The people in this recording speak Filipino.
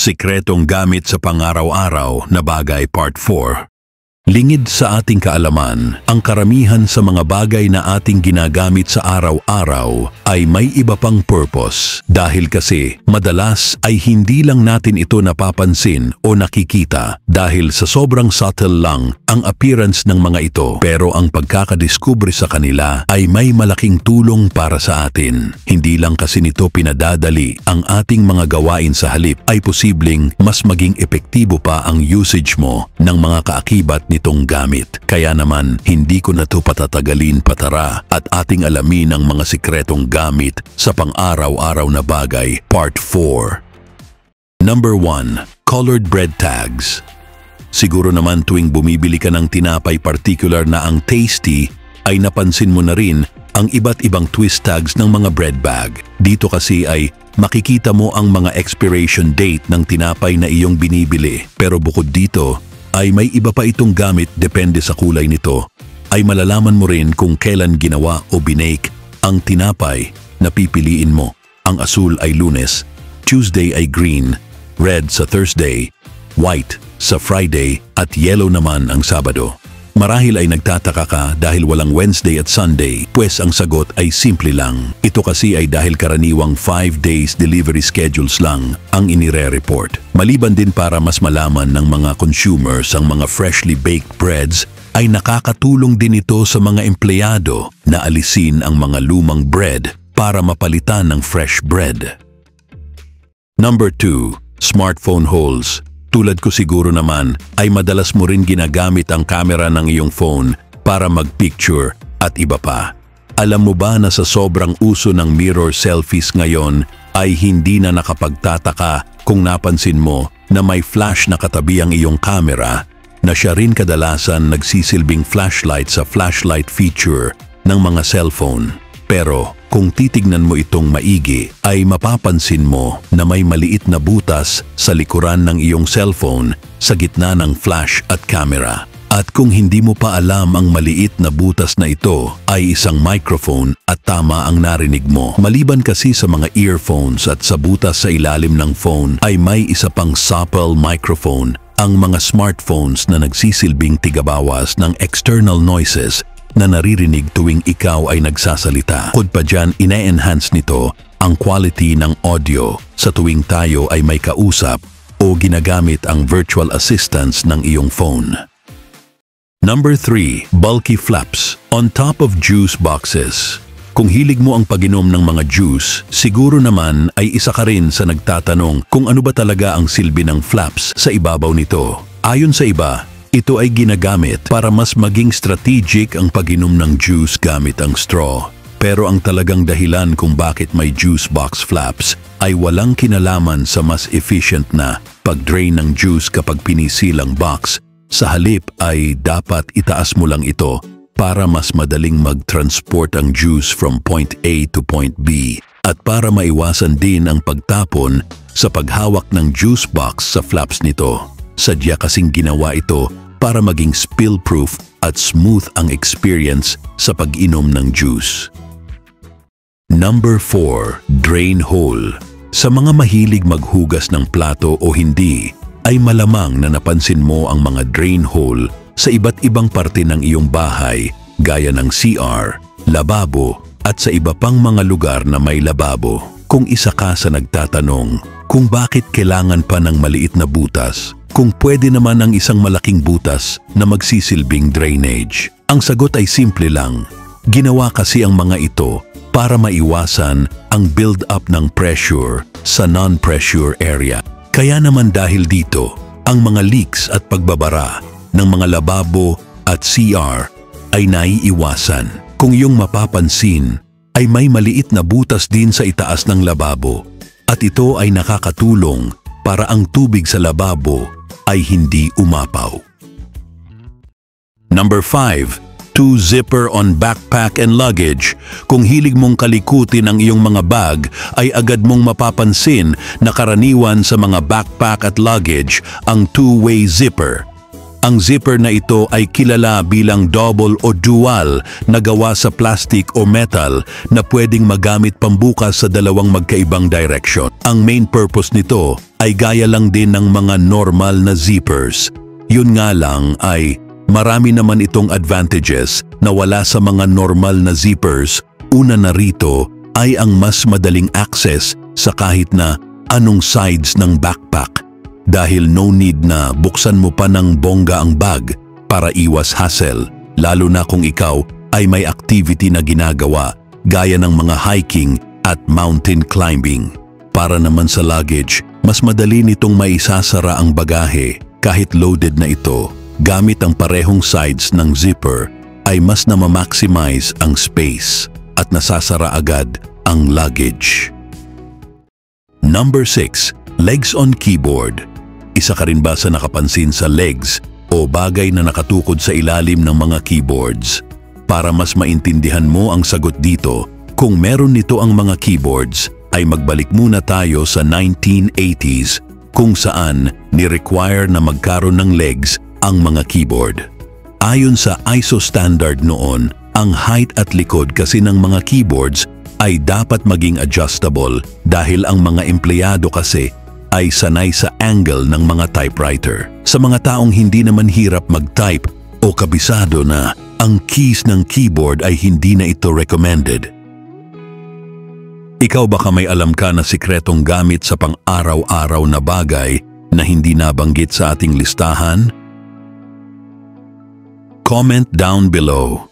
Sikretong gamit sa pang-araw-araw na bagay Part 4. Lingid sa ating kaalaman, ang karamihan sa mga bagay na ating ginagamit sa araw-araw ay may iba pang purpose. Dahil kasi madalas ay hindi lang natin ito napapansin o nakikita dahil sa sobrang subtle lang ang appearance ng mga ito. Pero ang pagkakadiskubre sa kanila ay may malaking tulong para sa atin. Hindi lang kasi nito pinadadali ang ating mga gawain, sa halip ay posibleng mas maging epektibo pa ang usage mo ng mga kaakibat nitong gamit. Kaya naman, hindi ko na ito patatagalin, patara at ating alamin ang mga sikretong gamit sa pang-araw-araw na bagay, Part 4. Number 1. Colored bread tags. Siguro naman tuwing bumibili ka ng tinapay particular na ang tasty, ay napansin mo na rin ang iba't ibang twist tags ng mga bread bag. Dito kasi ay makikita mo ang mga expiration date ng tinapay na iyong binibili. Pero bukod dito, ay may iba pa itong gamit. Depende sa kulay nito, ay malalaman mo rin kung kailan ginawa o binake ang tinapay na pipiliin mo. Ang asul ay Lunes, Tuesday ay green, red sa Thursday, white sa Friday at yellow naman ang Sabado. Marahil ay nagtataka ka dahil walang Wednesday at Sunday, pues ang sagot ay simple lang. Ito kasi ay dahil karaniwang 5 days delivery schedules lang ang inire-report. Maliban din para mas malaman ng mga consumers ang mga freshly baked breads, ay nakakatulong din ito sa mga empleyado na alisin ang mga lumang bread para mapalitan ng fresh bread. Number 2. Smartphone holes. Tulad ko siguro naman, ay madalas mo rin ginagamit ang camera ng iyong phone para mag-picture at iba pa. Alam mo ba na sa sobrang uso ng mirror selfies ngayon, ay hindi na nakapagtataka kung napansin mo na may flash na katabi ang iyong camera, na siya rin kadalasan nagsisilbing flashlight sa flashlight feature ng mga cellphone. Pero kung titignan mo itong maigi, ay mapapansin mo na may maliit na butas sa likuran ng iyong cellphone sa gitna ng flash at camera. At kung hindi mo pa alam, ang maliit na butas na ito ay isang microphone at tama ang narinig mo. Maliban kasi sa mga earphones at sa butas sa ilalim ng phone, ay may isa pang supple microphone, ang mga smartphones na nagsisilbing tigabawas ng external noises na naririnig tuwing ikaw ay nagsasalita. Bukod pa dyan, ine-enhance nito ang quality ng audio sa tuwing tayo ay may kausap o ginagamit ang virtual assistants ng iyong phone. Number 3. Bulky flaps on top of juice boxes. Kung hilig mo ang pag-inom ng mga juice, siguro naman ay isa ka rin sa nagtatanong kung ano ba talaga ang silbi ng flaps sa ibabaw nito. Ayon sa iba, ito ay ginagamit para mas maging strategic ang pag-inom ng juice gamit ang straw. Pero ang talagang dahilan kung bakit may juice box flaps ay walang kinalaman sa mas efficient na pag-drain ng juice kapag pinisilang box. Sa halip ay dapat itaas mo lang ito para mas madaling mag-transport ang juice from point A to point B at para maiwasan din ang pagtapon sa paghawak ng juice box sa flaps nito. Sadya kasing ginawa ito para maging spill-proof at smooth ang experience sa pag-inom ng juice. Number 4. Drain hole. Sa mga mahilig maghugas ng plato o hindi, ay malamang na napansin mo ang mga drain hole sa iba't ibang parte ng iyong bahay, gaya ng CR, lababo, at sa iba pang mga lugar na may lababo. Kung isa ka sa nagtatanong kung bakit kailangan pa ng maliit na butas, kung pwede naman ang isang malaking butas na magsisilbing drainage, ang sagot ay simple lang. Ginawa kasi ang mga ito para maiwasan ang build-up ng pressure sa non-pressure area. Kaya naman dahil dito, ang mga leaks at pagbabara ng mga lababo at CR ay naiiwasan. Kung iyong mapapansin, ay may maliit na butas din sa itaas ng lababo at ito ay nakakatulong para ang tubig sa lababo ay hindi umapaw. Number 5. 2 zipper on backpack and luggage. Kung hilig mong kalikutin ang iyong mga bag, ay agad mong mapapansin na karaniwan sa mga backpack at luggage ang 2-way zipper. Ang zipper na ito ay kilala bilang double o dual na gawa sa plastic o metal na pwedeng magamit pambukas sa dalawang magkaibang direction. Ang main purpose nito ay gaya lang din ng mga normal na zippers. Yun nga lang ay marami naman itong advantages na wala sa mga normal na zippers. Una na rito ay ang mas madaling access sa kahit na anong sides ng backpack. Dahil no need na buksan mo pa ng bongga ang bag para iwas hassle, lalo na kung ikaw ay may activity na ginagawa gaya ng mga hiking at mountain climbing. Para naman sa luggage, mas madali nitong maisasara ang bagahe kahit loaded na ito. Gamit ang parehong sides ng zipper ay mas na-maximize ang space at nasasara agad ang luggage. Number 6. Legs on keyboard. Isa ka rin ba sa nakapansin sa legs o bagay na nakatukod sa ilalim ng mga keyboards? Para mas maintindihan mo ang sagot dito, kung meron nito ang mga keyboards, ay magbalik muna tayo sa 1980s kung saan ni-require na magkaroon ng legs ang mga keyboard. Ayon sa ISO standard noon, ang height at likod kasi ng mga keyboards ay dapat maging adjustable dahil ang mga empleyado kasi ay sanay sa angle ng mga typewriter. Sa mga taong hindi naman hirap mag-type o kabisado na ang keys ng keyboard ay hindi na ito recommended. Ikaw baka may alam ka na sikretong gamit sa pang-araw-araw na bagay na hindi nabanggit sa ating listahan? Comment down below.